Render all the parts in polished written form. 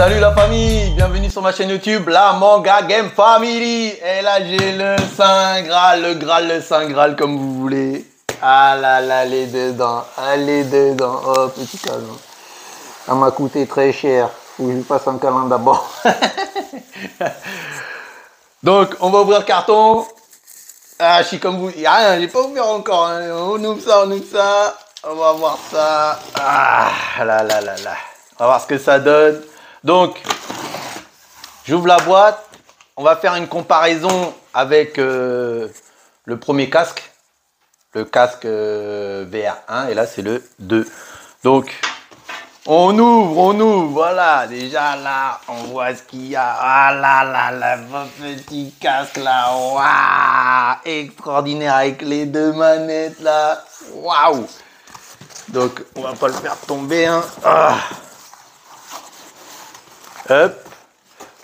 Salut la famille, bienvenue sur ma chaîne YouTube, la Manga Game Family. Et là j'ai le Saint Graal, le Saint Graal comme vous voulez. Ah là là, allez dedans, oh petit câlin. Ça m'a coûté très cher, faut que je fasse un câlin d'abord. Donc on va ouvrir le carton. Ah je suis comme vous, il n'y a rien, j'ai pas ouvert encore, hein. On ouvre ça, on va voir ça. Ah là là là là, on va voir ce que ça donne. Donc j'ouvre la boîte, on va faire une comparaison avec le premier casque, le casque VR1 et là c'est le 2. Donc on ouvre, voilà, déjà là on voit ce qu'il y a. Ah là là là, votre petit casque là, waouh, extraordinaire avec les deux manettes là, waouh. Donc on va pas le faire tomber, hein. Ah. Hop.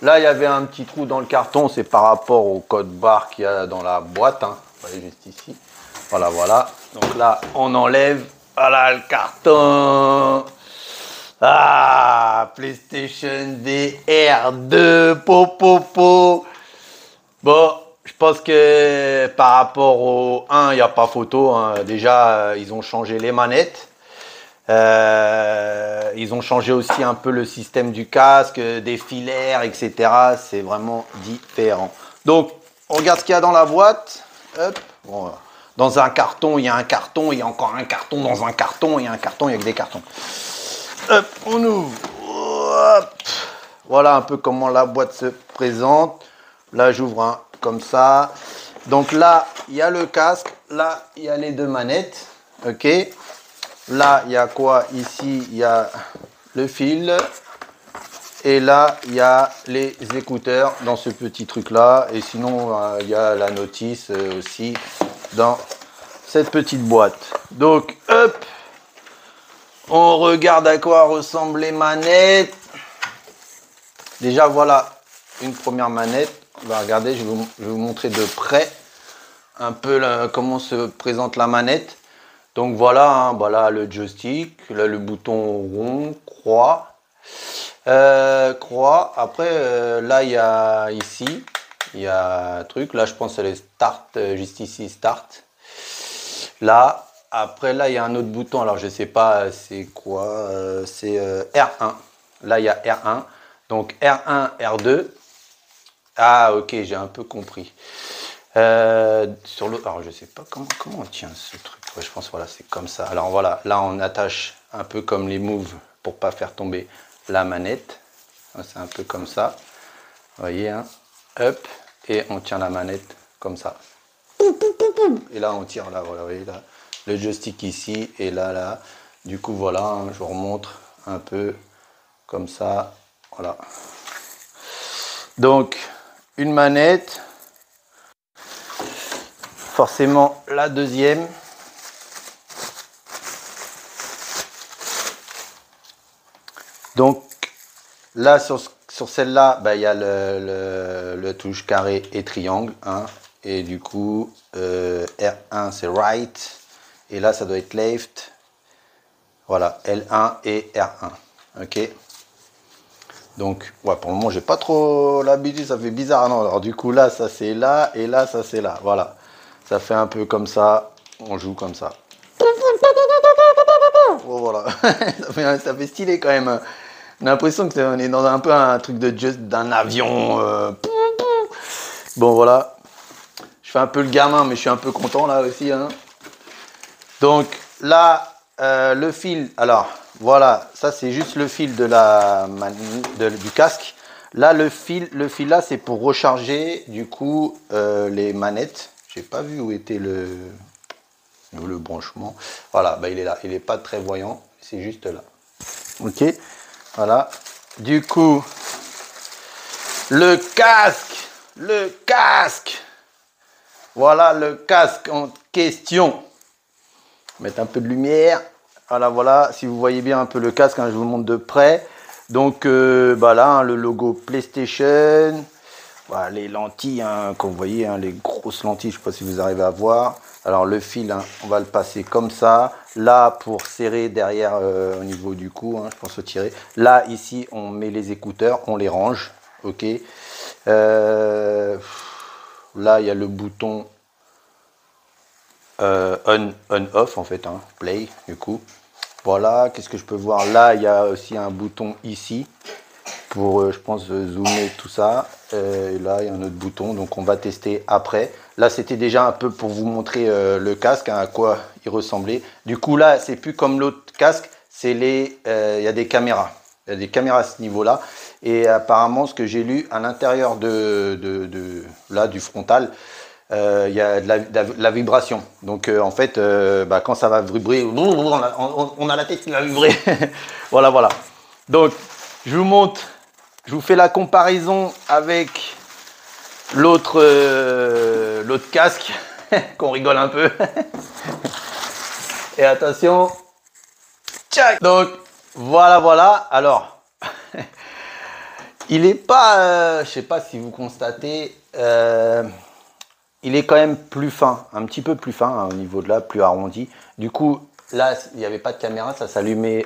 Là, il y avait un petit trou dans le carton, c'est par rapport au code barre qu'il y a dans la boîte. Hein. Vous voyez juste ici. Voilà, voilà. Donc là, on enlève. Voilà le carton. Ah, PlayStation VR 2. Po. Bon, je pense que par rapport au 1, il n'y a pas photo. Hein. Déjà, ils ont changé les manettes. Ils ont changé aussi un peu le système du casque, des filaires, etc. C'est vraiment différent. Donc, on regarde ce qu'il y a dans la boîte. Hop. Bon, dans un carton, il y a un carton, il y a encore un carton dans un carton, il y a un carton, il y a que des cartons. Hop, on ouvre. Hop. Voilà un peu comment la boîte se présente. Là, j'ouvre un comme ça. Donc là, il y a le casque. Là, il y a les deux manettes. OK. Là, il y a quoi? Ici, il y a le fil. Et là, il y a les écouteurs dans ce petit truc-là. Et sinon, il y a la notice aussi dans cette petite boîte. Donc, hop, on regarde à quoi ressemblent les manettes. Déjà, voilà une première manette. On va regarder, je vais vous montrer de près un peu comment se présente la manette. Donc voilà, hein, voilà le joystick, là le bouton rond, croix. Après, là il y a ici, il y a un truc. Là je pense que c'est le start, juste ici, start. Là, après là il y a un autre bouton, alors je sais pas c'est quoi, c'est R1. Là il y a R1, donc R1, R2. Ah ok, j'ai un peu compris. Sur l'autre, alors je sais pas comment on tient ce truc. Ouais, je pense voilà, c'est comme ça. Alors voilà, là on attache un peu comme les moves pour pas faire tomber la manette. C'est un peu comme ça. Vous voyez, hein. Hop, et on tient la manette comme ça. Et là on tire là, voilà, vous voyez là, le joystick ici et là. Du coup voilà, hein, je vous remontre un peu comme ça. Voilà. Donc une manette. Forcément la deuxième. Donc là sur celle-là, bah, il y a le touche carré et triangle. Hein, et du coup R1 c'est right. Et là ça doit être left. Voilà, L1 et R1. Ok. Donc ouais, pour le moment j'ai pas trop l'habitude, ça fait bizarre. Non, alors du coup là ça c'est là et là ça c'est là. Voilà. Ça fait un peu comme ça, on joue comme ça. Oh, voilà, ça fait stylé quand même. On a l'impression qu'on est dans un peu un truc de just d'un avion. Bon voilà, je fais un peu le gamin mais je suis un peu content là aussi. Hein. Donc là, le fil, alors voilà, ça c'est juste le fil de du casque. Là le fil là c'est pour recharger du coup les manettes. J'ai pas vu où était le branchement. Voilà, bah, il est là. Il n'est pas très voyant. C'est juste là. Ok. Voilà. Du coup, le casque. Voilà le casque en question. Mettre un peu de lumière. Voilà. Si vous voyez bien un peu le casque, hein, je vous le montre de près. Donc, bah là, hein, le logo PlayStation. Voilà, les lentilles, hein, comme vous voyez, hein, les grosses lentilles, je ne sais pas si vous arrivez à voir. Alors le fil, hein, on va le passer comme ça. Là, pour serrer derrière au niveau du cou, hein, je pense au tirer. Là, ici, on met les écouteurs, on les range. Ok. Là, il y a le bouton on-off en fait, hein, play du coup. Voilà, qu'est-ce que je peux voir? Là, il y a aussi un bouton ici pour, je pense, zoomer tout ça. Et là, il y a un autre bouton, donc on va tester après. Là, c'était déjà un peu pour vous montrer le casque, hein, à quoi il ressemblait. Du coup, là, c'est plus comme l'autre casque, c'est il y a des caméras. Il y a des caméras à ce niveau-là. Et apparemment, ce que j'ai lu, à l'intérieur là, du frontal, il y a de la vibration. Donc, en fait, quand ça va vibrer, on a la tête qui va vibrer. Voilà, voilà. Donc, je vous montre, je vous fais la comparaison avec l'autre casque, qu'on rigole un peu. Et attention, tchac. Donc, voilà, voilà. Alors, il est pas, je sais pas si vous constatez, il est quand même plus fin, un petit peu plus fin, hein, au niveau de là, plus arrondi. Du coup, là, il n'y avait pas de caméra, ça s'allumait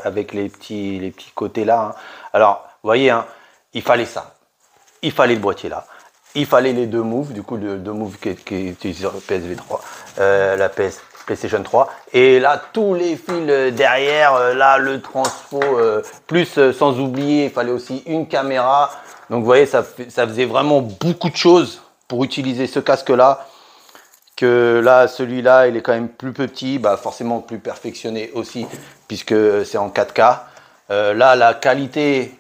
avec les petits côtés là. Hein. Alors, vous voyez, hein, il fallait ça. Il fallait le boîtier là. Il fallait les deux moves, du coup, deux moves qui utilisent sur le PSV 3, la PlayStation 3. Et là, tous les fils derrière, là, le transfo, plus sans oublier, il fallait aussi une caméra. Donc, vous voyez, ça faisait vraiment beaucoup de choses pour utiliser ce casque-là. Que là, celui-là, il est quand même plus petit, bah forcément plus perfectionné aussi, puisque c'est en 4K. Là, la qualité,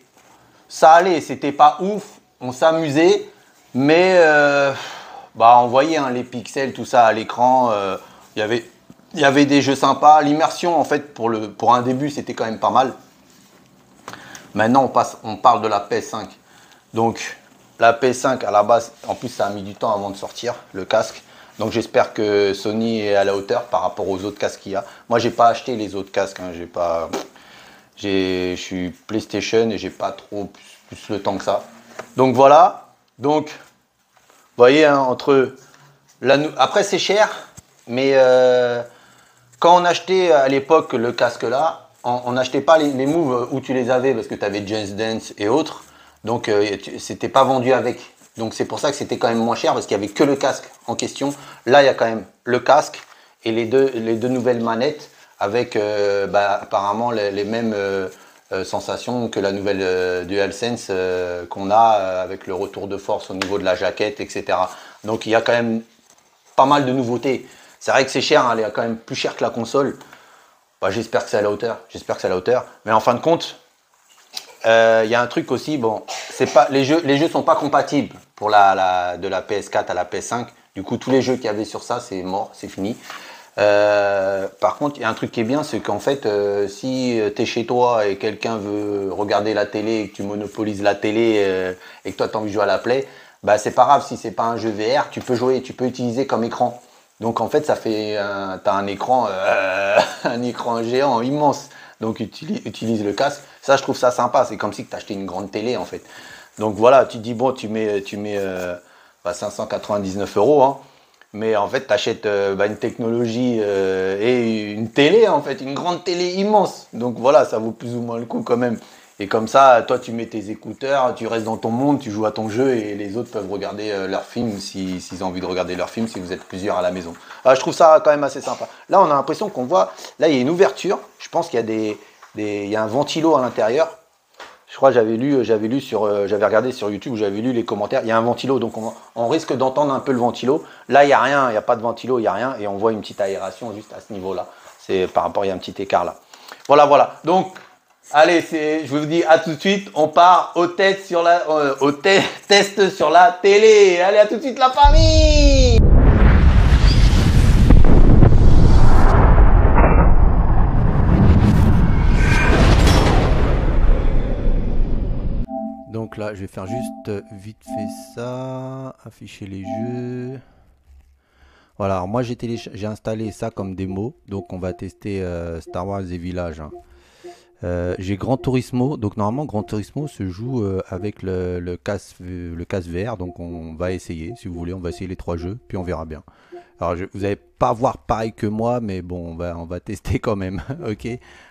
ça allait, c'était pas ouf, on s'amusait, mais on voyait hein, les pixels, tout ça à l'écran. Il y avait des jeux sympas. L'immersion, en fait, pour un début, c'était quand même pas mal. Maintenant, on parle de la PS5. Donc, la PS5, à la base, en plus, ça a mis du temps avant de sortir, le casque. Donc, j'espère que Sony est à la hauteur par rapport aux autres casques qu'il y a. Moi, j'ai pas acheté les autres casques. Hein, je suis PlayStation et j'ai pas trop plus le temps que ça. Donc, voilà. Donc, vous voyez, hein, après, c'est cher, mais quand on achetait à l'époque le casque là, on n'achetait pas les moves où tu les avais parce que tu avais Just Dance et autres. Donc, c'était pas vendu avec. Donc, c'est pour ça que c'était quand même moins cher parce qu'il n'y avait que le casque en question. Là, il y a quand même le casque et les deux nouvelles manettes avec apparemment les mêmes sensations que la nouvelle DualSense qu'on a avec le retour de force au niveau de la jaquette, etc. Donc, il y a quand même pas mal de nouveautés. C'est vrai que c'est cher, hein, elle est quand même plus cher que la console. Bah, j'espère que c'est à la hauteur. J'espère que c'est à la hauteur. Mais en fin de compte, y a un truc aussi, bon, c'est pas les jeux sont pas compatibles pour de la PS4 à la PS5. Du coup, tous les jeux qu'il y avait sur ça, c'est mort, c'est fini. Par contre, il y a un truc qui est bien, c'est qu'en fait, si tu es chez toi et quelqu'un veut regarder la télé et que tu monopolises la télé et que toi tu as envie de jouer à la Play, bah c'est pas grave si c'est pas un jeu VR, tu peux jouer, tu peux utiliser comme écran. Donc en fait, ça fait, t'as un écran, un écran géant immense. Donc utilise le casque. Ça, je trouve ça sympa. C'est comme si tu achetais une grande télé en fait. Donc voilà, tu te dis bon, tu mets 599 euros, hein, mais en fait, tu achètes une technologie et une télé en fait, une grande télé immense. Donc voilà, ça vaut plus ou moins le coup quand même. Et comme ça, toi, tu mets tes écouteurs, tu restes dans ton monde, tu joues à ton jeu et les autres peuvent regarder leur film s'ils ont envie de regarder leur film, si vous êtes plusieurs à la maison. Je trouve ça quand même assez sympa. Là, on a l'impression qu'on voit, là, il y a une ouverture. Je pense qu'il y a il y a un ventilo à l'intérieur. Je crois que j'avais regardé sur YouTube, j'avais lu les commentaires. Il y a un ventilo, donc on risque d'entendre un peu le ventilo. Là, il n'y a rien, il n'y a pas de ventilo, il n'y a rien. Et on voit une petite aération juste à ce niveau-là. C'est par rapport, il y a un petit écart là. Voilà, voilà. Donc, allez, je vous dis à tout de suite. On part au test sur la télé. Allez, à tout de suite la famille. Donc là, je vais faire juste vite fait ça. Afficher les jeux. Voilà, alors moi j'ai installé ça comme démo. Donc on va tester Star Wars et Village. Hein. J'ai Gran Turismo, donc normalement Gran Turismo se joue avec le casque VR, donc on va essayer, si vous voulez, on va essayer les trois jeux, puis on verra bien. Alors vous n'allez pas voir pareil que moi, mais bon, on va tester quand même, ok.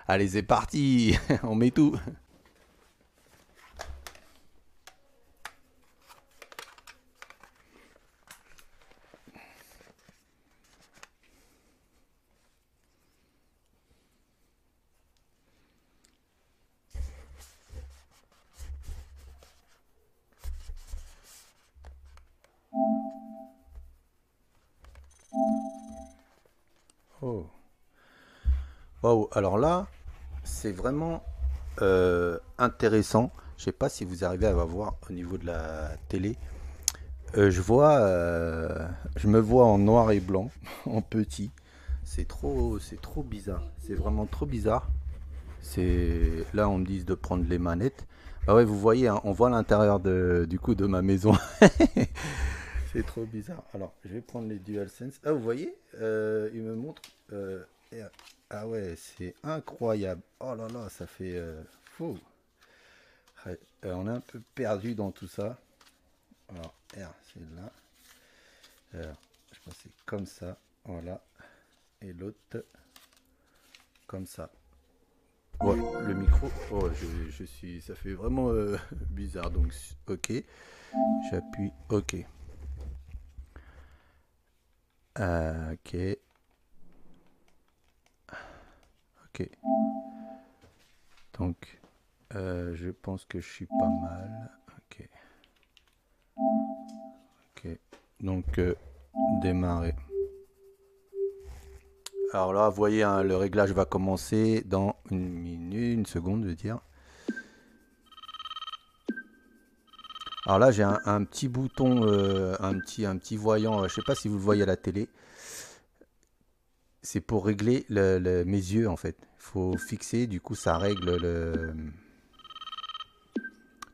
Allez, c'est parti, on met tout. Oh. Wow, alors là, c'est vraiment intéressant. Je sais pas si vous arrivez à voir au niveau de la télé. Je me vois en noir et blanc, en petit. C'est trop bizarre. C'est vraiment trop bizarre. C'est là on me dit de prendre les manettes. Bah ouais, vous voyez, hein, on voit l'intérieur du coup de ma maison. C'est trop bizarre. Alors, je vais prendre les DualSense. Ah, vous voyez, il me montre. R. Ah ouais, c'est incroyable. Oh là là, ça fait fou. Ouais, on est un peu perdu dans tout ça. Alors, R, c'est là. Alors, je pense que c'est comme ça. Voilà. Et l'autre, comme ça. Ouais, le micro. Oh, je suis. Ça fait vraiment bizarre. Donc, ok. J'appuie OK. Ok. Ok. Donc, je pense que je suis pas mal. Ok. Ok. Donc, démarrer. Alors là, vous voyez, hein, le réglage va commencer dans une minute, une seconde, je veux dire. Alors là, j'ai un petit bouton, un petit voyant, je sais pas si vous le voyez à la télé. C'est pour régler mes yeux, en fait. Il faut fixer, du coup, ça règle le.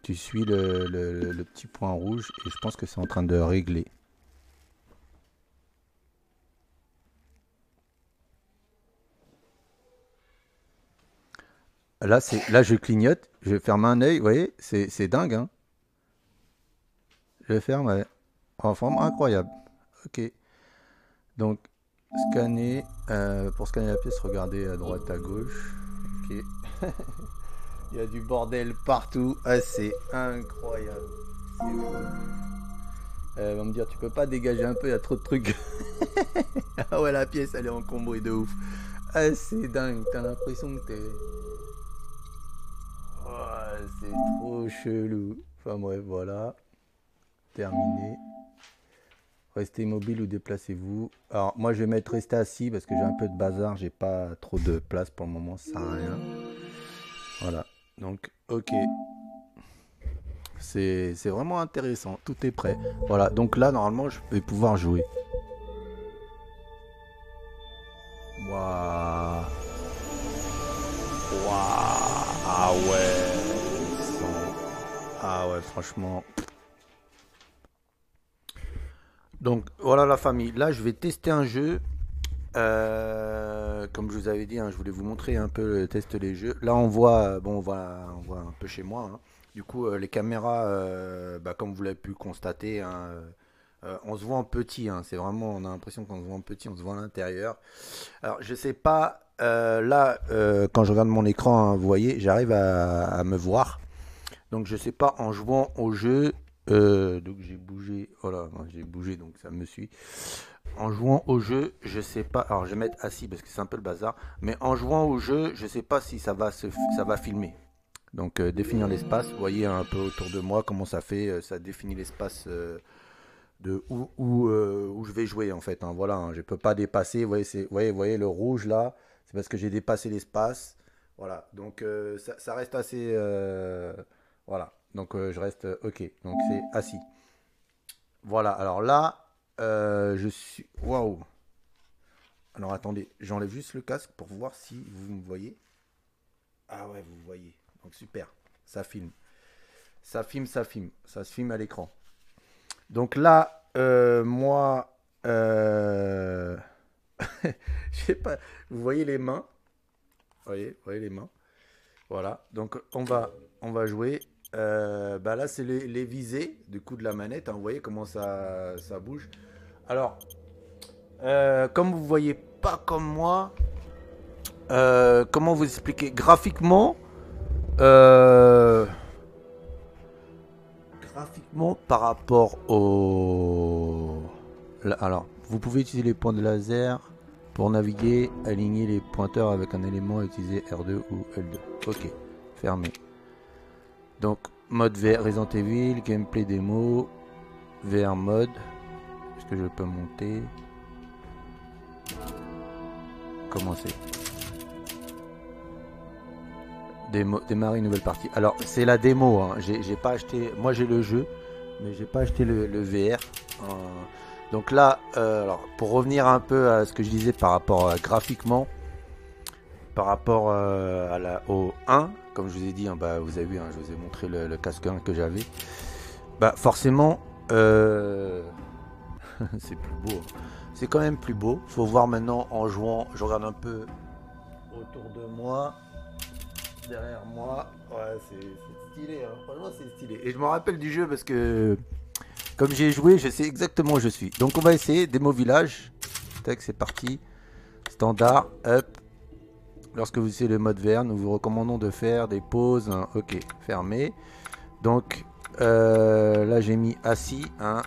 Tu suis le petit point rouge et je pense que c'est en train de régler. Là, je clignote, je ferme un œil, vous voyez, c'est dingue, hein. Je ferme, ouais. En forme incroyable. Ok. Donc, scanner. Pour scanner la pièce, regardez à droite, à gauche. Ok. Il y a du bordel partout. Ah, c'est incroyable. C'est fou. Elle va me dire, tu peux pas dégager un peu, il y a trop de trucs. Ah ouais, la pièce, elle est encombrée de ouf. Ah, c'est dingue. T'as l'impression que t'es. Oh, c'est trop chelou. Enfin bref, voilà. Terminé. Restez immobile ou déplacez-vous. Alors moi je vais mettre rester assis parce que j'ai un peu de bazar, j'ai pas trop de place pour le moment, ça sert à rien. Voilà. Donc ok. C'est vraiment intéressant, tout est prêt. Voilà, donc là normalement je vais pouvoir jouer. Waouh. Waouh. Ah ouais. Ah ouais, franchement. Donc voilà la famille. Là je vais tester un jeu. Comme je vous avais dit, hein, je voulais vous montrer un peu tester les jeux. Là, bon, on voit un peu chez moi, hein. Du coup, les caméras, bah, comme vous l'avez pu constater, hein, on se voit en petit, hein. C'est vraiment, on a l'impression qu'on se voit en petit, on se voit à l'intérieur. Alors, je sais pas, là, quand je regarde mon écran, hein, vous voyez, j'arrive à me voir. Donc, je sais pas en jouant au jeu. Donc, j'ai bougé, voilà, j'ai bougé, donc ça me suit. En jouant au jeu, je sais pas. Alors, je vais mettre assis parce que c'est un peu le bazar. Mais en jouant au jeu, je sais pas si ça va filmer. Donc, définir l'espace. Vous voyez un peu autour de moi comment ça fait. Ça définit l'espace de où je vais jouer en fait, hein. Voilà, hein, je peux pas dépasser. Vous voyez, vous voyez le rouge là. C'est parce que j'ai dépassé l'espace. Voilà. Donc, ça reste assez. Voilà. Donc, je reste OK. Donc, c'est assis. Voilà. Alors là, je suis. Waouh! Alors attendez, j'enlève juste le casque pour voir si vous me voyez. Ah ouais, vous voyez. Donc super, ça filme. Ça filme, ça filme. Ça se filme à l'écran. Donc là, moi, je sais pas, vous voyez les mains. Vous voyez les mains. Voilà, donc on va jouer. Bah là, c'est les visées du coup de la manette, hein. Vous voyez comment ça bouge. Alors, comme vous voyez pas comme moi, comment vous expliquer graphiquement, euh, graphiquement par rapport au... Alors, vous pouvez utiliser les points de laser pour naviguer, aligner les pointeurs avec un élément et utiliser R2 ou L2. Ok, fermé. Donc, mode VR Resident Evil, gameplay démo, VR mode. Est-ce que je peux monter? Commencer. Démarrer une nouvelle partie. Alors, c'est la démo, hein. J'ai pas acheté. Moi, j'ai le jeu, mais j'ai pas acheté le VR. Donc là, alors, pour revenir un peu à ce que je disais par rapport graphiquement, par rapport au 1, comme je vous ai dit, hein, bah, vous avez vu, hein, je vous ai montré le casque 1 que j'avais. Bah, forcément, c'est plus beau. C'est quand même plus beau. Faut voir maintenant en jouant. Je regarde un peu autour de moi. Derrière moi, ouais, c'est stylé, hein. Franchement, c'est stylé. Et je me rappelle du jeu parce que, comme j'ai joué, je sais exactement où je suis. Donc, on va essayer démo village. Tac, c'est parti. Standard, up. Lorsque vous utilisez le mode vert, nous vous recommandons de faire des pauses. Hein. Ok, fermé. Donc, là, j'ai mis assis, hein,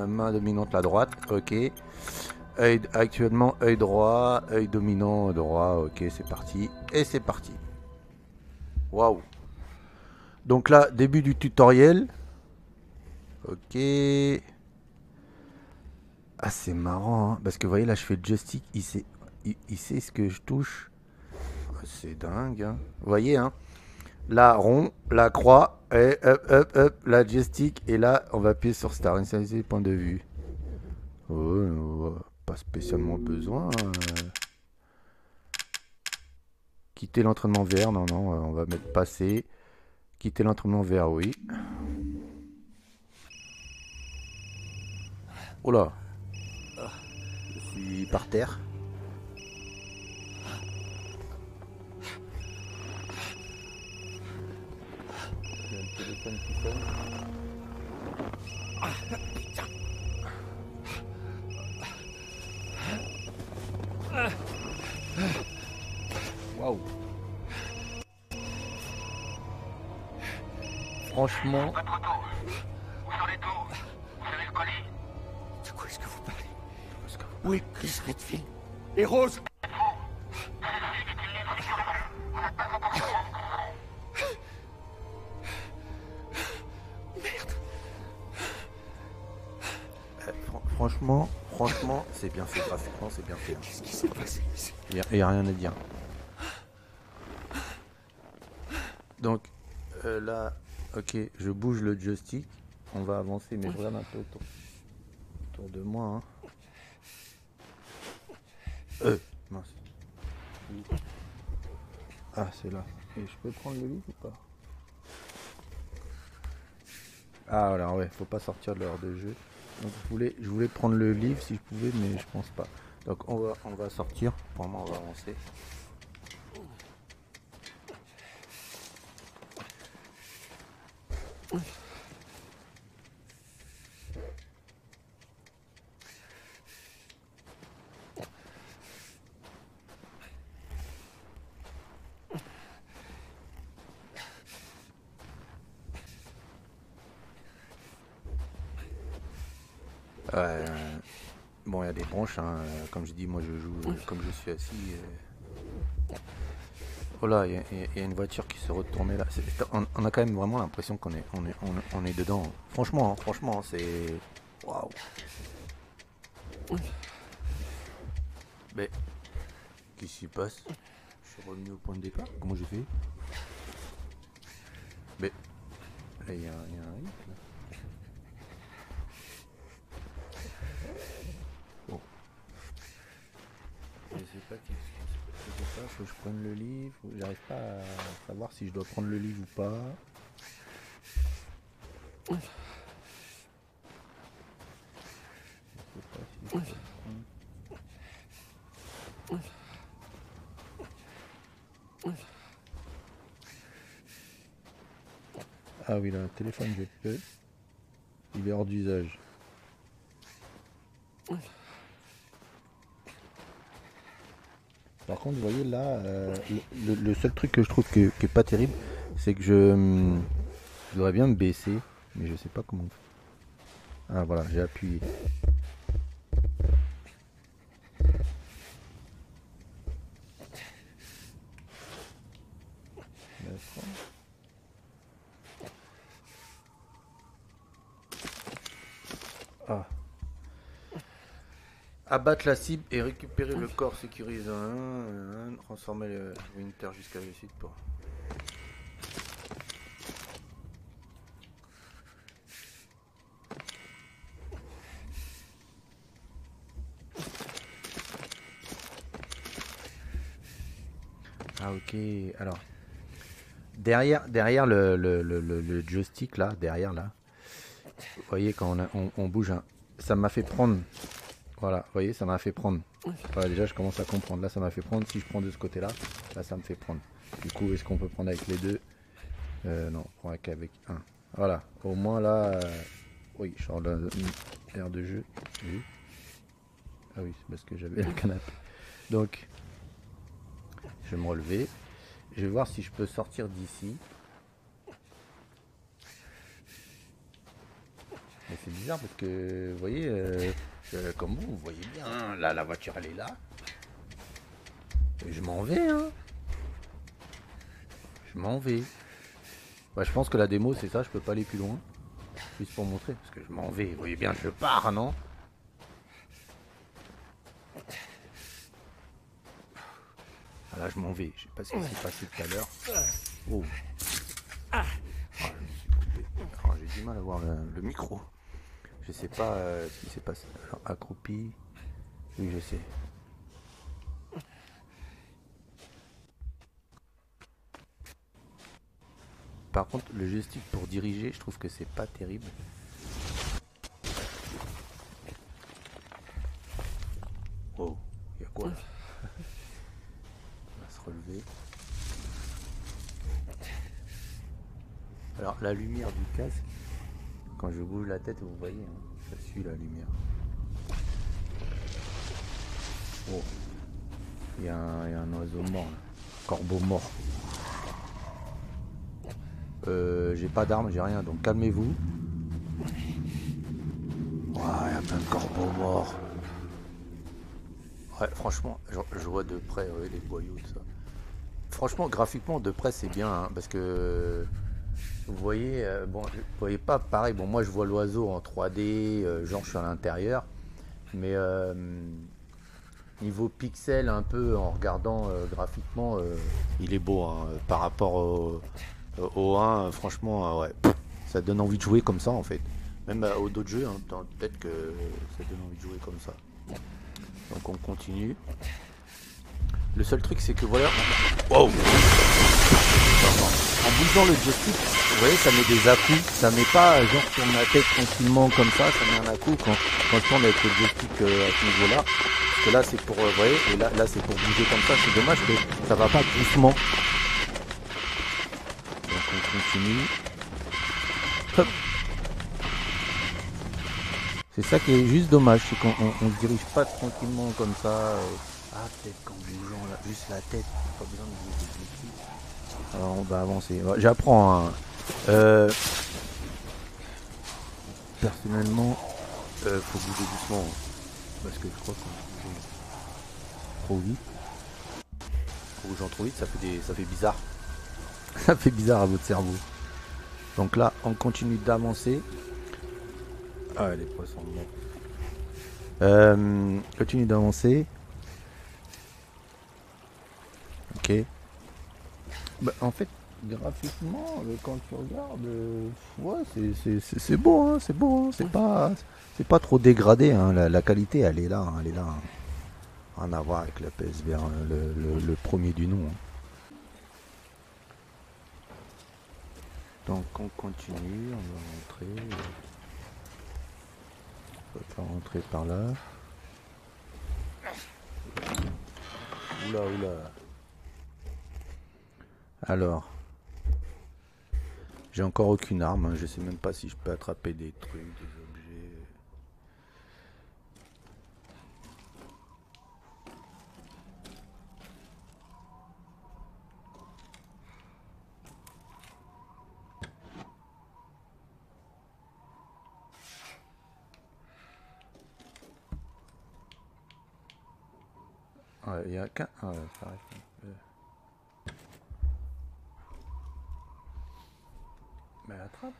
main dominante la droite. Ok. Actuellement, œil droit, œil dominant droit. Ok, c'est parti. Et c'est parti. Waouh. Donc là, début du tutoriel. Ok. Ah, c'est marrant, hein, parce que vous voyez, là, je fais le joystick. Il sait ce que je touche. C'est dingue, hein. Vous voyez, hein. Là, rond, la croix, et hop, hop, hop, la joystick. Et là, on va appuyer sur Start. Initialiser point de vue. Oh, pas spécialement besoin. Quitter l'entraînement vert. Non, non, on va mettre passer. Quitter l'entraînement vert, oui. Oh là. Je suis par terre. J'ai un téléphone qui sonne. Waouh. Franchement. Votre auto. Où sont les tours? Vous avez le colis? De quoi est-ce que vous parlez? Où est Chris Redfield? Et Rose? Franchement, c'est bien fait. Graphiquement, c'est bien fait. Qu'est-ce qui s'est passé ici? Il n'y a rien à dire. Donc, là, ok, je bouge le joystick. On va avancer, mais je regarde un peu autour de moi. Hein. Mince. Ah, c'est là. Et je peux prendre le livre ou pas? Ah, voilà, ouais, faut pas sortir de l'heure de jeu. Donc, je voulais prendre le livre si je pouvais, mais je pense pas. Donc, on va sortir. Pour moi, on va avancer. Bon, il y a des branches, hein. Comme je dis, moi je joue comme je suis assis. Oh là, il y a une voiture qui se retournait là. On a quand même vraiment l'impression qu'on est dedans. Franchement, c'est... Waouh. Mais, qu'est-ce qui se passe? Je suis revenu au point de départ. Comment j'ai fait? Mais, là, il y a un hit, là. Bon. Je sais pas qu'est-ce qui se passe. Faut que je prenne le livre. J'arrive pas à savoir si je dois prendre le livre ou pas. Je sais pas si je dois prendre. Ah oui, là, le téléphone, je peux. Il est hors d'usage. Par contre, vous voyez là, le seul truc que je trouve qui est pas terrible, c'est que je voudrais bien me baisser, mais je sais pas comment. Ah voilà, j'ai appuyé. D'accord. Ah. Abattre la cible et récupérer le corps sécurisé. Transformer le Winter jusqu'à la suite pour. Ah ok, alors derrière le joystick là, derrière là, vous voyez quand on bouge, ça m'a fait prendre, voilà, vous voyez ça m'a fait prendre, voilà déjà je commence à comprendre, là ça m'a fait prendre, si je prends de ce côté là, là ça me fait prendre, du coup est-ce qu'on peut prendre avec les deux, non, on prend qu'avec un, voilà, au moins là, oui, je sors l'air de jeu, oui. Ah oui c'est parce que j'avais le canapé, donc je vais me relever. Je vais voir si je peux sortir d'ici. Mais c'est bizarre parce que, vous voyez, comme vous voyez bien, là, la voiture, elle est là. Et je m'en vais, hein. Je m'en vais. Ouais, je pense que la démo, c'est ça, je peux pas aller plus loin. Juste pour montrer, parce que je m'en vais. Vous voyez bien, je pars, non? Ah, là, je m'en vais. Je sais pas ce qui s'est passé tout à l'heure. Oh. Ah, je me suis coupé. Alors, j'ai du mal à voir le micro. Je sais pas ce qui s'est passé. Alors, accroupi. Oui, je sais. Par contre, le joystick pour diriger, je trouve que c'est pas terrible. Oh, il y a quoi là? On va se relever. Alors, la lumière du casque, quand je bouge la tête, vous voyez, hein, ça suit la lumière. Oh, il y a un oiseau mort là. Corbeau mort. J'ai pas d'armes, j'ai rien, donc calmez-vous. Il y a plein de corbeaux morts. Ouais, franchement, je vois de près les boyaux, tout ça. Franchement, graphiquement, de près, c'est bien, hein, parce que vous voyez, bon, vous voyez pas pareil. Bon, moi, je vois l'oiseau en 3D, genre je suis à l'intérieur, mais niveau pixel, un peu en regardant graphiquement, il est beau hein, par rapport au 1. Franchement, ouais, ça donne envie de jouer comme ça en fait. Même aux d'autres jeux, hein, peut-être que ça donne envie de jouer comme ça. Donc on continue. Le seul truc c'est que voilà. Wow. En bougeant le joystick, vous voyez, ça met des à-coups. Ça met pas genre sur ma tête tranquillement comme ça met un à-coup quand je tourne avec le joystick à ce niveau-là. Parce que là c'est pour, vous voyez, et là c'est pour bouger comme ça. C'est dommage que ça va pas doucement. Donc on continue. Hop. C'est ça qui est juste dommage, c'est qu'on se dirige pas tranquillement comme ça. Ah, peut-être qu'en bougeant là, juste la tête, pas besoin de bouger les pieds. Alors on va avancer. J'apprends. Hein. Personnellement, faut bouger doucement. Hein, parce que je crois qu'on bouge trop vite. En bougeant trop vite, ça fait bizarre. Ça fait bizarre à votre cerveau. Donc là, on continue d'avancer. Ah, les poissons morts. Continue d'avancer. Ok. Bah, en fait, graphiquement, quand tu regardes, ouais, c'est beau, hein, c'est beau, hein, c'est pas trop dégradé, hein, la qualité, elle est là, hein, elle est là. Hein. Rien à voir avec la PSVR, le premier du nom. Hein. Donc on continue, on va rentrer. On va pas rentrer par là. Oula. Alors, J'ai encore aucune arme, hein. Je sais même pas si je peux attraper des trucs, des objets. Ouais, il y a qu'un. Ah ouais, ça reste un peu. Mais attrape.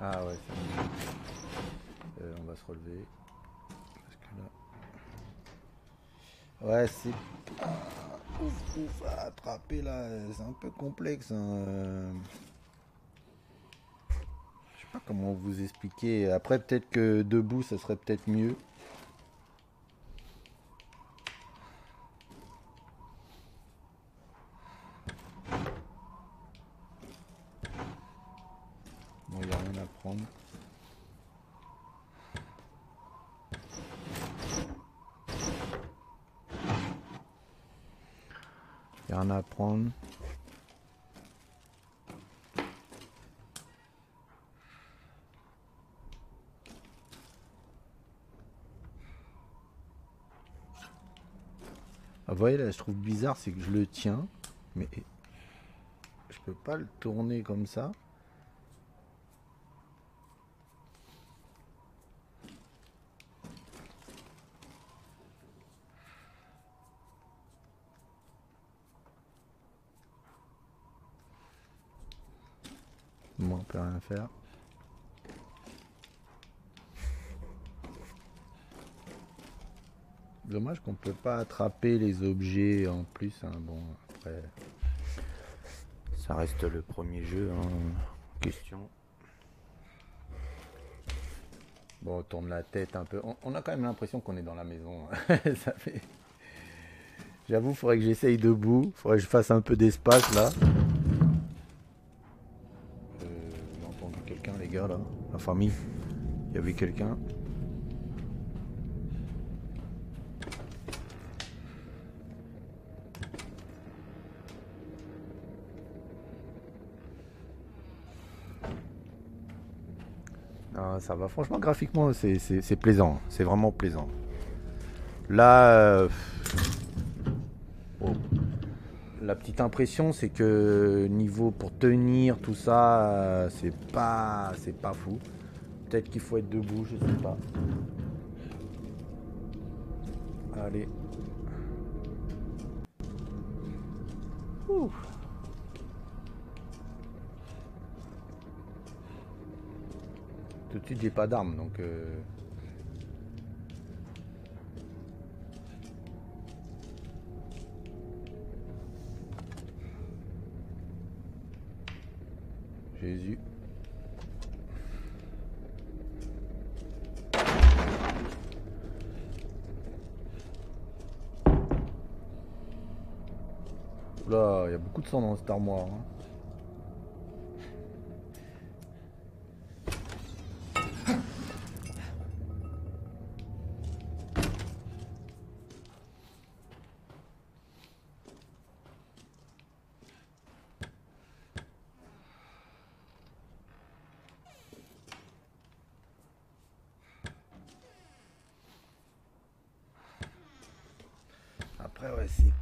Ah ouais, c'est bon. On va se relever. Parce que là. Ouais, c'est pas ouf à attraper là. C'est un peu complexe. Hein. Je sais pas comment vous expliquer. Après, peut-être que debout, ça serait peut-être mieux. Bon, il n'y a rien à prendre. Il n'y a rien à prendre. Ah, vous voyez là, je trouve bizarre, c'est que je le tiens, mais je peux pas le tourner comme ça. Bon, on peut rien faire. Dommage qu'on peut pas attraper les objets en plus. Hein. Bon, après, ça reste le premier jeu en question. Bon, on tourne la tête un peu. On a quand même l'impression qu'on est dans la maison. Ça fait... J'avoue, il faudrait que j'essaye debout. Il faudrait que je fasse un peu d'espace là. J'ai entendu quelqu'un, les gars, là. La famille. Il y avait quelqu'un. Ah, ça va. Franchement, graphiquement, c'est plaisant. C'est vraiment plaisant. Là, oh. La petite impression, c'est que niveau pour tenir tout ça, c'est pas fou. Peut-être qu'il faut être debout, je sais pas. Allez. Ouh. Tout de suite, j'ai pas d'arme, donc. Jésus. Oula, il y a beaucoup de sang dans cette armoire. Hein. Après, ouais, c'est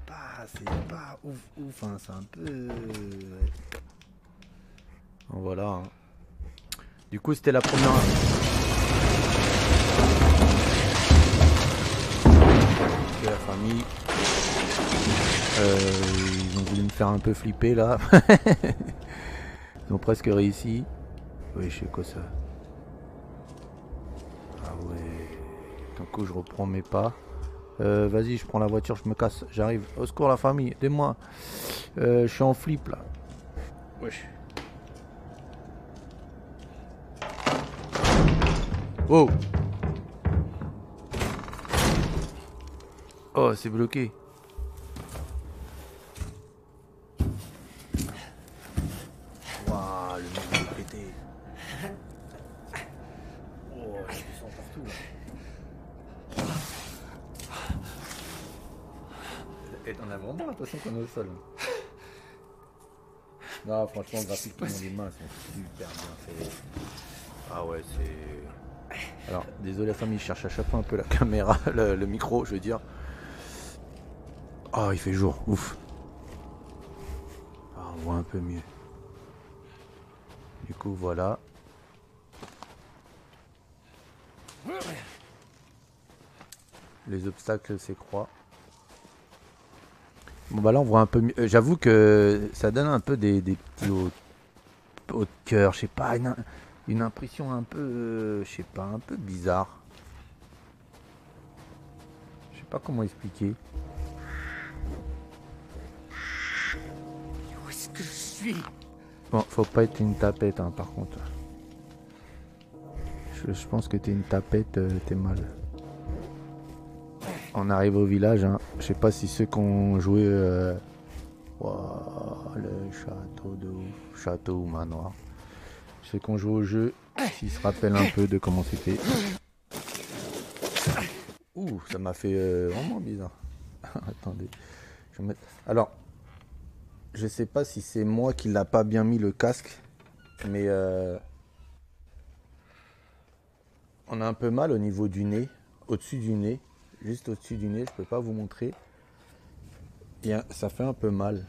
pas ouf, hein, c'est un peu. Ouais. Bon, voilà. Hein. Du coup, c'était la première. Ok, la famille. Ils ont voulu me faire un peu flipper là. Ils ont presque réussi. Oui, je sais quoi ça. Ah ouais. Tant que je reprends mes pas. Vas-y, je prends la voiture, je me casse, j'arrive. Au secours la famille, aidez-moi. Je suis en flip là. Wesh. Oh. Oh, c'est bloqué. Waouh, le mec est pété. Oh, il y a du sang partout là. Et on a vraiment l'impression qu'on est au sol. Non, franchement, graphiquement, les mains sont super bien faites. Ah ouais, c'est... Alors, désolé la famille, je cherche à chaque fois un peu la caméra, le micro, je veux dire. Oh, il fait jour, ouf. Ah, on voit un peu mieux. Du coup, voilà. Les obstacles s'écroient. Bon bah là on voit un peu mieux. J'avoue que ça donne un peu des petits hauts de cœur, je sais pas, une impression un peu, je sais pas, un peu bizarre. Je sais pas comment expliquer. Où est-ce que je suis? Bon, faut pas être une tapette hein, par contre. Je pense que t'es une tapette, t'es mal. On arrive au village, hein. Je sais pas si ceux qui ont joué wow, le château ou manoir. Ceux qui ont joué au jeu, s'ils se rappellent un peu de comment c'était. Ouh, ça m'a fait vraiment bizarre. Attendez, je vais mettre... Alors, je sais pas si c'est moi qui l'a pas bien mis le casque, mais on a un peu mal au niveau du nez, au-dessus du nez. Juste au-dessus du nez, je peux pas vous montrer. Ça fait un peu mal.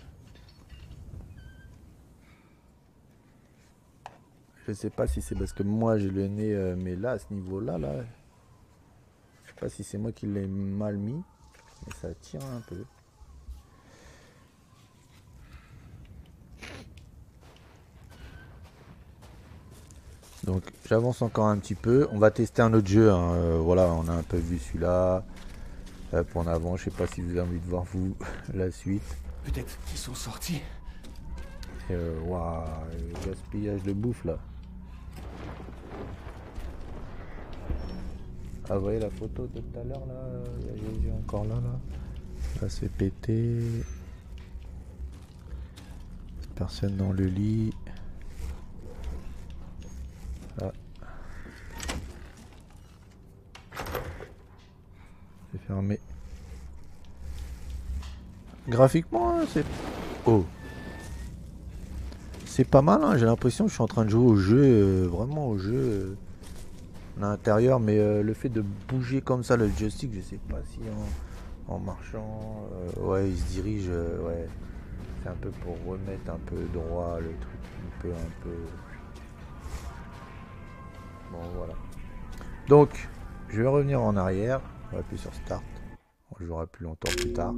Je sais pas si c'est parce que moi j'ai le nez, mais là, à ce niveau-là, là, je sais pas si c'est moi qui l'ai mal mis, mais ça tire un peu. Donc j'avance encore un petit peu. On va tester un autre jeu. Hein. Voilà, on a un peu vu celui-là. En avant, je sais pas si vous avez envie de voir vous la suite. Peut-être qu'ils sont sortis. Waouh, gaspillage de bouffe là. Ah, vous voyez la photo de tout à l'heure là, il y a Jésus encore là. Là c'est pété. Personne dans le lit. Là. C'est fermé. Graphiquement, hein, c'est... Oh. C'est pas mal, hein. J'ai l'impression que je suis en train de jouer au jeu, vraiment au jeu à l'intérieur, mais le fait de bouger comme ça le joystick, je sais pas si en marchant, ouais, il se dirige, ouais, c'est un peu pour remettre un peu droit le truc, un peu. Bon, voilà. Donc, je vais revenir en arrière, on va appuyer sur Start, on jouera plus longtemps plus tard.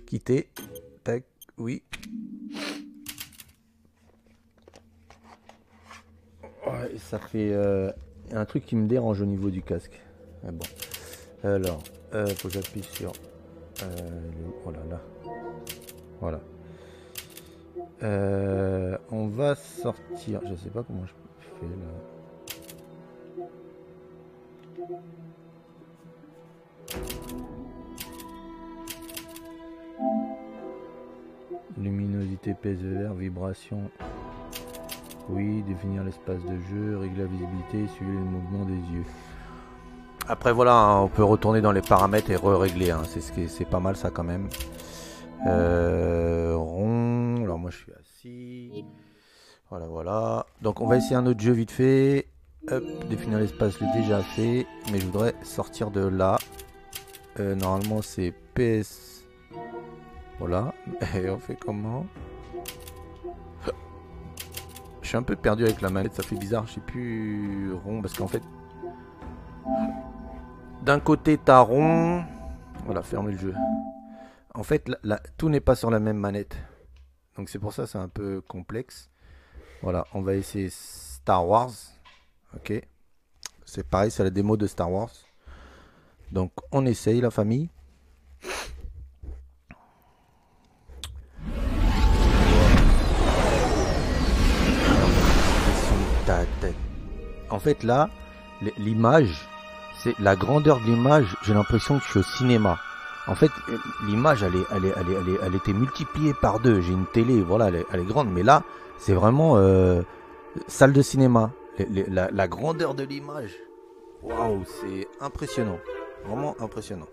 Quitter, tac, oui. Ouais, ça fait un truc qui me dérange au niveau du casque. Mais bon. Alors, faut que j'appuie sur. Oh là là. Voilà. On va sortir. Je sais pas comment je fais là. Luminosité PSVR, vibration. Oui, définir l'espace de jeu, régler la visibilité, suivre le mouvement des yeux. Après voilà, hein, on peut retourner dans les paramètres et régler. Hein, c'est pas mal ça quand même. Rond. Alors moi je suis assis. Voilà, voilà. Donc on va essayer un autre jeu vite fait. Hop, définir l'espace, je l'ai déjà fait. Mais je voudrais sortir de là. Normalement c'est PS. Voilà. Et on fait comment ? Je suis un peu perdu avec la manette, ça fait bizarre, je sais plus rond parce qu'en fait d'un côté t'as rond, voilà, fermez le jeu. En fait tout n'est pas sur la même manette, donc c'est pour ça c'est un peu complexe. Voilà, on va essayer Star Wars, ok, c'est pareil, c'est la démo de Star Wars, donc on essaye la famille. En fait là, l'image, c'est la grandeur de l'image, j'ai l'impression que je suis au cinéma. En fait, l'image elle était multipliée par 2. J'ai une télé, voilà, elle est grande, mais là, c'est vraiment salle de cinéma. La grandeur de l'image, waouh, c'est impressionnant, vraiment impressionnant.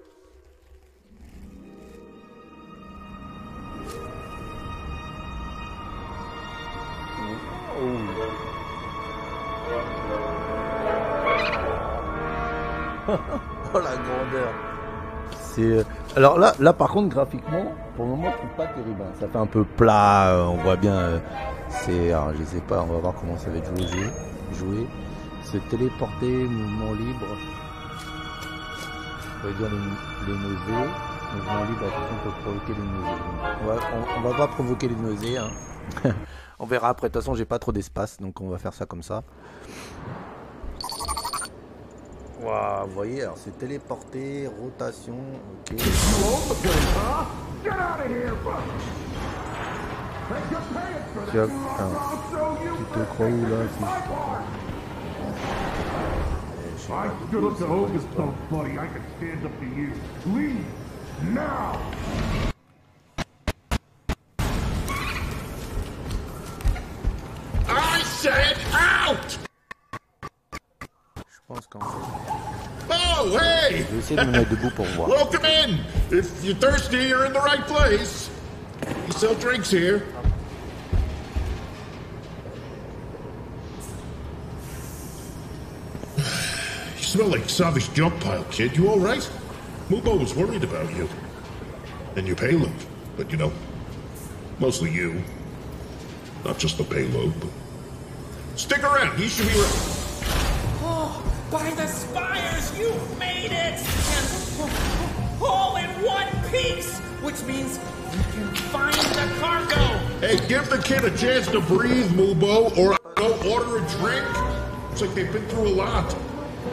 Oh la grandeur. C'est alors là par contre graphiquement pour le moment je trouve pas terrible. Ça fait un peu plat, on voit bien. Alors je sais pas, on va voir comment ça va être joué. Se téléporter, mouvement libre. On va dire les nausées. Mouvement libre, attention peut provoquer les nausées. On va pas provoquer les nausées. Hein. On verra après. De toute façon j'ai pas trop d'espace donc on va faire ça comme ça. Waouh, vous voyez, alors c'est téléporté, rotation, ok. Tu te crois où là I stood up to Hogan's so buddy, I can stand up to you. Leave now! I said out! Je pense qu'en fait... Oh, hey! Je vais essayer de me mettre debout pour voir. Welcome in! If you're thirsty, you're in the right place. We sell drinks here. You smell like Savi's junk pile, kid. You all right? Mubo was worried about you. And your payload. But, you know, mostly you. Not just the payload, but... Stick around. He should be right. Oh, by the spires, you made it! And all in one piece! Which means we can find the cargo! Hey, give the kid a chance to breathe, Mubo, or go order a drink. Looks like they've been through a lot.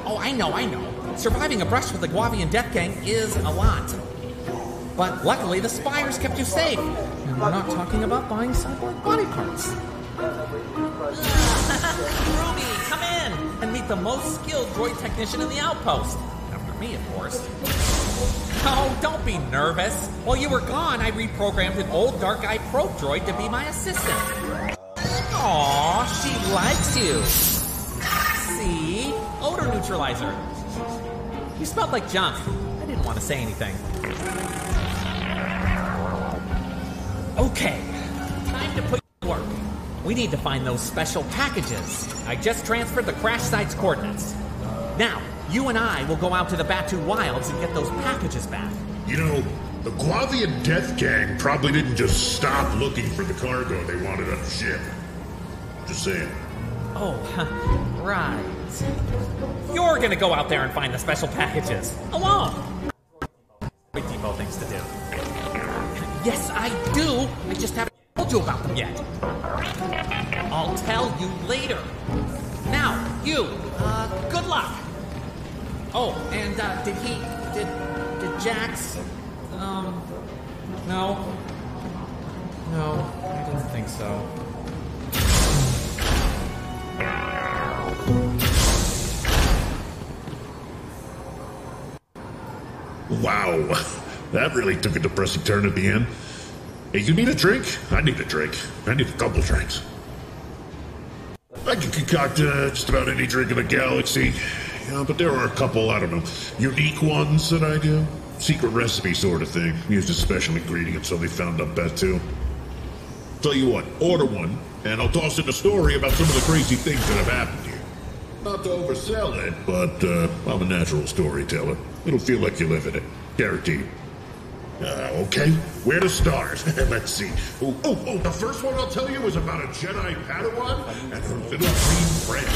Oh, I know. Surviving a brush with the Guavian Death Gang is a lot. But luckily, the spires kept you safe. And we're not talking about buying cyborg body parts. Ruby, come in and meet the most skilled droid technician in the outpost. After me, of course. Oh, don't be nervous. While you were gone, I reprogrammed an old Dark Eye probe droid to be my assistant. Aw, she likes you. See? Odor neutralizer. You smelled like junk. I didn't want to say anything. Okay, time to put you to work. We need to find those special packages. I just transferred the crash site's coordinates. Now, you and I will go out to the Batu Wilds and get those packages back. You know, the Guavian Death Gang probably didn't just stop looking for the cargo they wanted on the ship. Just saying. Oh, right. You're gonna go out there and find the special packages. Alone. Wait, Depot things to do. Yes, I do. I just haven't told you about them yet. I'll tell you later. Now, you, good luck. Oh, and, did Jax, no, I didn't think so. Wow, that really took a depressing turn at the end. Hey, you need a drink? I need a drink. I need a couple drinks. I can concoct just about any drink in the galaxy. Yeah, but there are a couple, I don't know, unique ones that I do. Secret recipe sort of thing. Used a special ingredient, so they found up that too. Tell you what, order one, and I'll toss in a story about some of the crazy things that have happened here. Not to oversell it, but I'm a natural storyteller. It'll feel like you live in it. Guaranteed. Okay, where to start? Let's see. Oh, the first one I'll tell you is about a Jedi Padawan and her little green friend.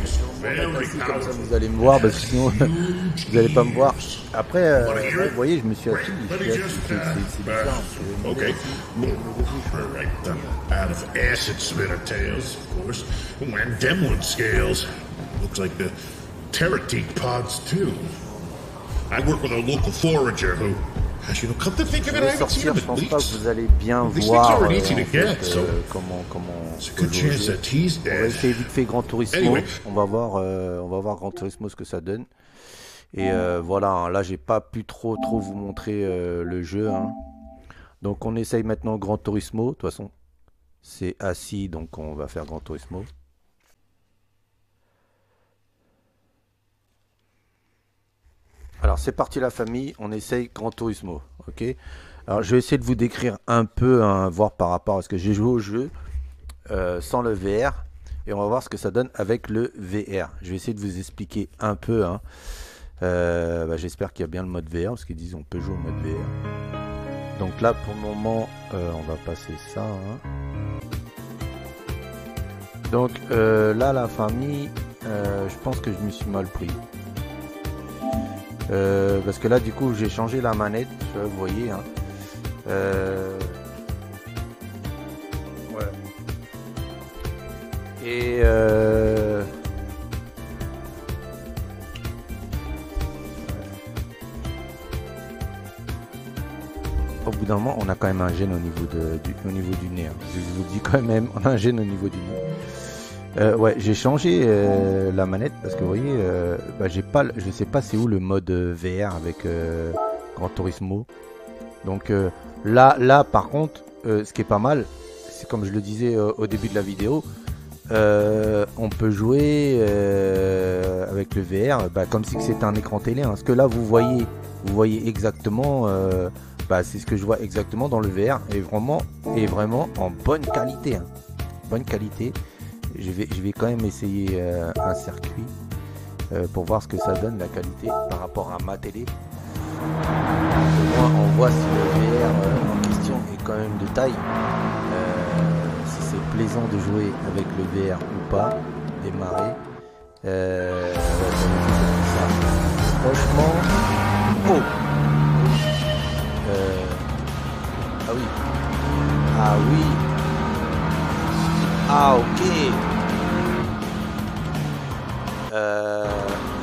He's very Comme ça, powerful. vous allez me voir parce que sinon vous allez pas me voir. Après, vous voyez, je me suis assis. Let me just, C'est bizarre. okay. All right, out of acid splitter tails, of course. And Demwood scales. Looks like the Terrateak pods, too. I work with a local forager who, gosh, you know, come to think of it, I haven't seen Sortir, him je in pense pas que weeks. vous allez bien These voir things aren't easy to en get, fait, so comment it's a good chance that he's on va dead. essayer vite fait Gran Turismo. Anyway. On va voir Gran Turismo ce que ça donne. Et voilà, hein, là j'ai pas pu trop vous montrer le jeu. Hein. Donc on essaye maintenant Gran Turismo. De toute façon, c'est assis, donc on va faire Gran Turismo. Alors c'est parti la famille, on essaye Gran Turismo, ok. Alors je vais essayer de vous décrire un peu, hein, voir par rapport à ce que j'ai joué au jeu. sans le VR. Et on va voir ce que ça donne avec le VR. Je vais essayer de vous expliquer un peu. Hein. J'espère qu'il y a bien le mode VR, parce qu'ils disent on peut jouer au mode VR. Donc là, pour le moment, on va passer ça. Hein. Donc là, la famille, je pense que je me suis mal pris. Parce que là, du coup, j'ai changé la manette, vous voyez. Hein. Ouais. Et au bout d'un moment, on a quand même un gène au niveau du nez. Hein. Je vous dis quand même, on a un gène au niveau du nez. Ouais, j'ai changé la manette parce que vous voyez, j'ai pas, je sais pas c'est où le mode VR avec Gran Turismo. Donc là, par contre, ce qui est pas mal, c'est comme je le disais au début de la vidéo, on peut jouer avec le VR, comme si c'était un écran télé. Hein. Ce que là vous voyez exactement. C'est ce que je vois exactement dans le VR et vraiment en bonne qualité. Hein. Bonne qualité. Je vais quand même essayer un circuit pour voir ce que ça donne la qualité par rapport à ma télé. Au moins on voit si le VR en question est quand même de taille. Si c'est plaisant de jouer avec le VR ou pas. Démarrer. Franchement. Oh. Ah oui. Ah oui. Ah ok.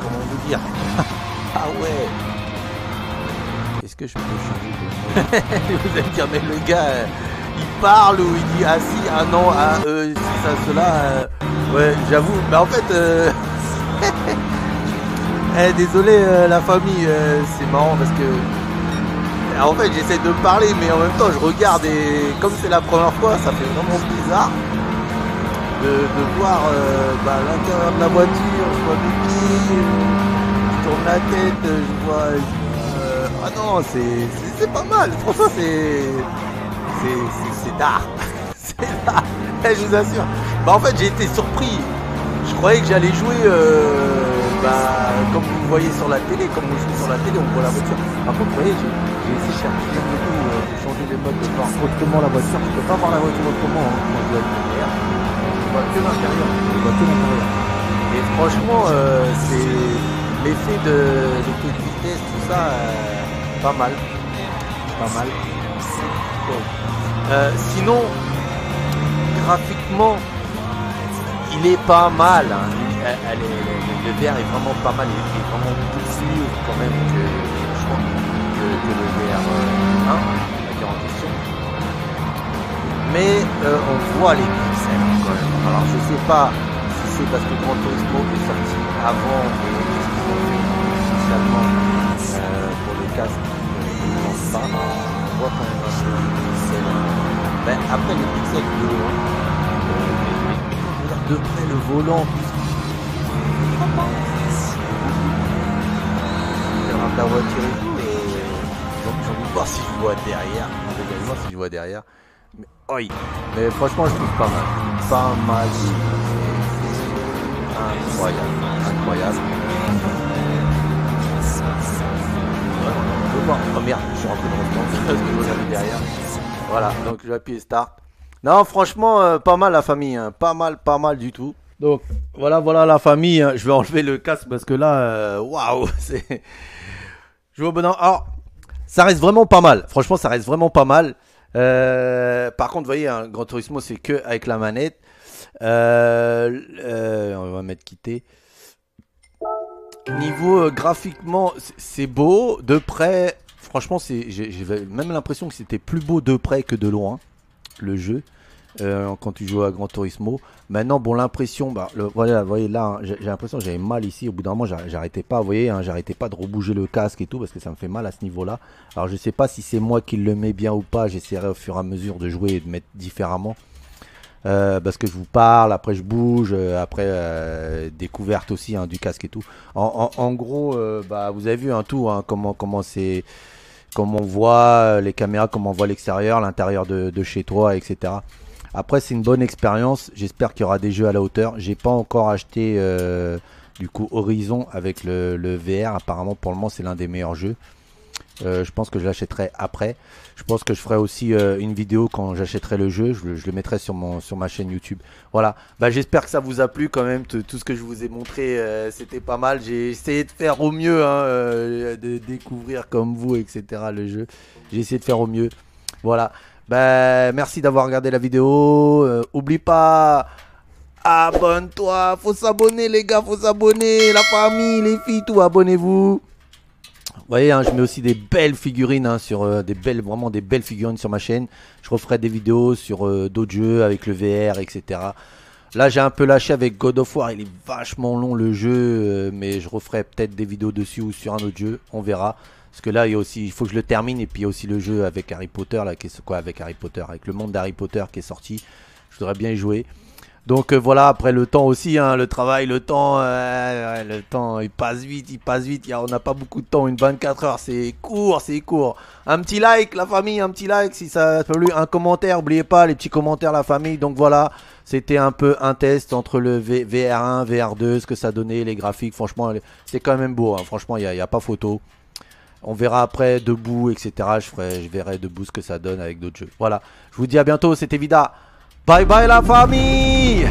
Comment vous dire? Ah ouais. Est-ce que je peux changer de mot? Vous allez dire mais le gars il parle ou il dit ah si, ah non, ah si ça, cela. Ouais, j'avoue. Mais en fait désolé la famille, c'est marrant parce que en fait j'essaie de parler mais en même temps je regarde et comme c'est la première fois ça fait vraiment bizarre de voir l'intérieur de la voiture, je vois mes pieds, je tourne la tête, je vois ah non c'est pas mal, franchement c'est tard. C'est là, je vous assure. En fait j'ai été surpris, je croyais que j'allais jouer comme vous le voyez sur la télé, comme vous jouez sur la télé, on voit la voiture. Par contre, vous voyez, j'ai essayé de changer les modes de voir autrement la voiture. Je peux pas voir la voiture autrement hein, quand je dois être derrière. Je vois que l'intérieur. Je vois que l'intérieur. Et franchement, c'est l'effet de vitesse, tout ça, pas mal. Pas mal. Bon. Sinon, graphiquement, il est pas mal. Hein. Le VR est vraiment pas mal, il est vraiment plus mieux quand même que le VR 1, la en question. Mais on voit les pixels quand même. Alors je sais pas si c'est parce que Gran Turismo est sorti avant et qu'ils ont fait spécialement pour le casque, je ne pense pas. On voit quand même un peu les pixels. Après les pixels de haut, de près le volant. La voiture et tout, j'ai envie de voir si je vois derrière, également si je vois derrière, mais, oi. Mais franchement je trouve pas mal, incroyable. Oh merde, je suis rentré dans le temps, parce que je regardais derrière, voilà, donc je vais appuyer start. Non franchement pas mal la famille, hein. pas mal du tout. Donc voilà la famille, hein. Je vais enlever le casque parce que là, waouh, c'est... Je vois bon. Alors, ça reste vraiment pas mal. Franchement, ça reste vraiment pas mal. Par contre, vous voyez, un Gran Turismo, c'est que avec la manette. On va mettre quitter. Niveau graphiquement, c'est beau. De près, franchement, j'ai même l'impression que c'était plus beau de près que de loin, le jeu. Quand tu joues à Gran Turismo. Maintenant, bon, l'impression, voilà, vous voyez là, hein, j'ai l'impression que j'avais mal ici. Au bout d'un moment, j'arrêtais pas, vous voyez, hein, j'arrêtais pas de rebouger le casque et tout parce que ça me fait mal à ce niveau-là. Alors, je sais pas si c'est moi qui le mets bien ou pas. J'essaierai au fur et à mesure de jouer et de mettre différemment. Parce que je vous parle, après je bouge, après découverte aussi hein, du casque et tout. En gros, vous avez vu un tout, hein, comment c'est. Comment on voit les caméras, comment on voit l'extérieur, l'intérieur de chez toi, etc. Après, c'est une bonne expérience. J'espère qu'il y aura des jeux à la hauteur. J'ai pas encore acheté du coup Horizon avec le VR. Apparemment, pour le moment, c'est l'un des meilleurs jeux. Je pense que je l'achèterai après. Je pense que je ferai aussi une vidéo quand j'achèterai le jeu. Je le mettrai sur ma chaîne YouTube. Voilà. Bah, j'espère que ça vous a plu quand même. Tout ce que je vous ai montré, c'était pas mal. J'ai essayé de faire au mieux, hein, de découvrir comme vous, etc. le jeu. J'ai essayé de faire au mieux. Voilà. Bah, merci d'avoir regardé la vidéo. Oublie pas, abonne-toi. Faut s'abonner les gars, faut s'abonner. La famille, les filles, tout, abonnez-vous. Vous voyez, hein, je mets aussi des belles figurines, hein, sur vraiment des belles figurines sur ma chaîne. Je referai des vidéos sur d'autres jeux avec le VR, etc. Là, j'ai un peu lâché avec God of War. Il est vachement long le jeu, mais je referai peut-être des vidéos dessus ou sur un autre jeu. On verra. Parce que là, il faut que je le termine. Et puis, il y a aussi le jeu avec Harry Potter, là, qui est quoi avec Harry Potter, avec le monde d'Harry Potter qui est sorti. Je voudrais bien y jouer. Donc voilà, après le temps aussi, hein, le travail, le temps, il passe vite, on n'a pas beaucoup de temps, une 24 heures, c'est court. Un petit like la famille, un petit like si ça a plu, un commentaire, n'oubliez pas les petits commentaires la famille. Donc voilà, c'était un peu un test entre le VR1, VR2, ce que ça donnait, les graphiques, franchement c'est quand même beau, hein, franchement il n'y a pas photo. On verra après debout, etc. Je verrai debout ce que ça donne avec d'autres jeux. Voilà, je vous dis à bientôt, c'était Vida. Bye bye la famille.